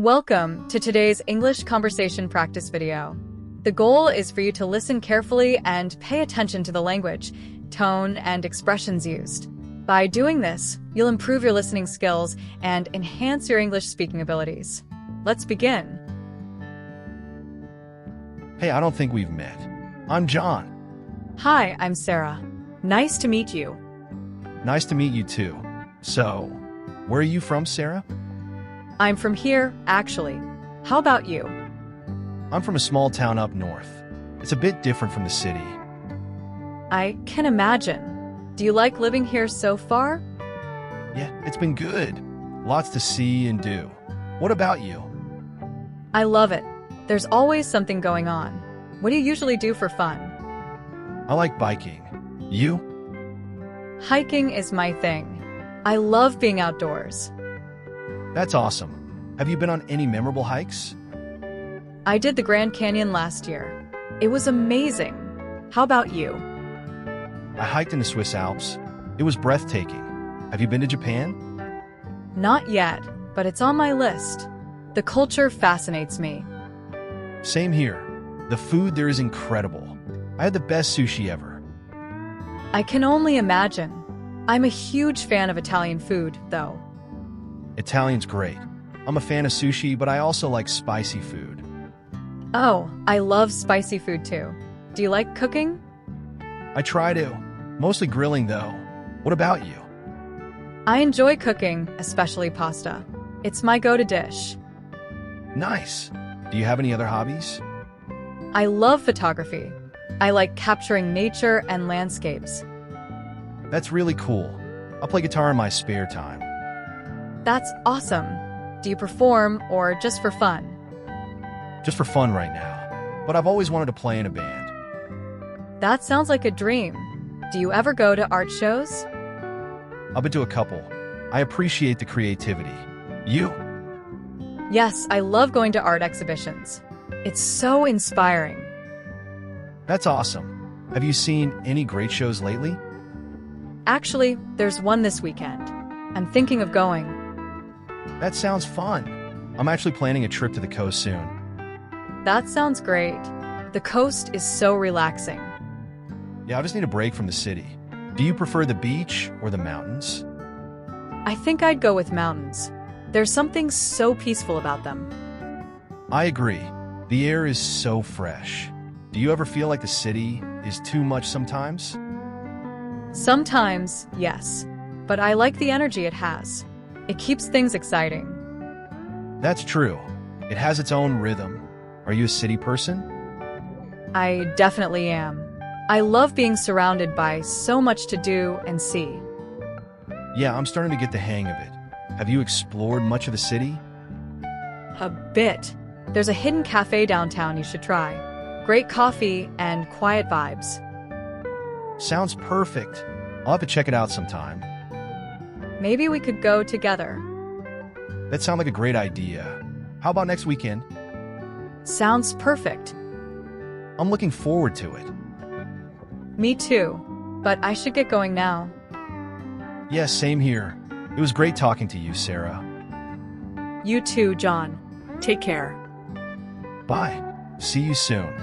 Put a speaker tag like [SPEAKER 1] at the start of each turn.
[SPEAKER 1] Welcome to today's English conversation practice video. The goal is for you to listen carefully and pay attention to the language, tone, and expressions used. By doing this, you'll improve your listening skills and enhance your English speaking abilities. Let's begin.
[SPEAKER 2] Hey, I don't think we've met. I'm John.
[SPEAKER 1] Hi, I'm Sarah. Nice to meet you.
[SPEAKER 2] Nice to meet you too. So, where are you from, Sarah?
[SPEAKER 1] I'm from here, actually. How about you?
[SPEAKER 2] I'm from a small town up north. It's a bit different from the city.
[SPEAKER 1] I can imagine. Do you like living here so far?
[SPEAKER 2] Yeah, it's been good. Lots to see and do. What about you?
[SPEAKER 1] I love it. There's always something going on. What do you usually do for fun?
[SPEAKER 2] I like biking. You?
[SPEAKER 1] Hiking is my thing. I love being outdoors.
[SPEAKER 2] That's awesome. Have you been on any memorable hikes?
[SPEAKER 1] I did the Grand Canyon last year. It was amazing. How about you?
[SPEAKER 2] I hiked in the Swiss Alps. It was breathtaking. Have you been to Japan?
[SPEAKER 1] Not yet, but it's on my list. The culture fascinates me.
[SPEAKER 2] Same here. The food there is incredible. I had the best sushi ever.
[SPEAKER 1] I can only imagine. I'm a huge fan of Italian food, though.
[SPEAKER 2] Italian's great. I'm a fan of sushi, but I also like spicy food.
[SPEAKER 1] Oh, I love spicy food too. Do you like cooking?
[SPEAKER 2] I try to. Mostly grilling, though. What about you?
[SPEAKER 1] I enjoy cooking, especially pasta. It's my go-to dish.
[SPEAKER 2] Nice. Do you have any other hobbies?
[SPEAKER 1] I love photography. I like capturing nature and landscapes.
[SPEAKER 2] That's really cool. I'll play guitar in my spare time.
[SPEAKER 1] That's awesome. Do you perform or just for fun?
[SPEAKER 2] Just for fun right now. But I've always wanted to play in a band.
[SPEAKER 1] That sounds like a dream. Do you ever go to art shows?
[SPEAKER 2] I've been to a couple. I appreciate the creativity. You?
[SPEAKER 1] Yes, I love going to art exhibitions. It's so inspiring.
[SPEAKER 2] That's awesome. Have you seen any great shows lately?
[SPEAKER 1] Actually, there's one this weekend. I'm thinking of going.
[SPEAKER 2] That sounds fun. I'm actually planning a trip to the coast soon.
[SPEAKER 1] That sounds great. The coast is so relaxing.
[SPEAKER 2] Yeah, I just need a break from the city. Do you prefer the beach or the mountains?
[SPEAKER 1] I think I'd go with mountains. There's something so peaceful about them.
[SPEAKER 2] I agree. The air is so fresh. Do you ever feel like the city is too much sometimes?
[SPEAKER 1] Sometimes, yes. But I like the energy it has. It keeps things exciting.
[SPEAKER 2] That's true. It has its own rhythm. Are you a city person?
[SPEAKER 1] I definitely am. I love being surrounded by so much to do and see.
[SPEAKER 2] Yeah, I'm starting to get the hang of it. Have you explored much of the city?
[SPEAKER 1] A bit. There's a hidden cafe downtown you should try. Great coffee and quiet vibes.
[SPEAKER 2] Sounds perfect. I'll have to check it out sometime.
[SPEAKER 1] Maybe we could go together.
[SPEAKER 2] That sounds like a great idea. How about next weekend?
[SPEAKER 1] Sounds perfect.
[SPEAKER 2] I'm looking forward to it.
[SPEAKER 1] Me too. But I should get going now.
[SPEAKER 2] Yeah, same here. It was great talking to you, Sarah.
[SPEAKER 1] You too, John. Take care.
[SPEAKER 2] Bye. See you soon.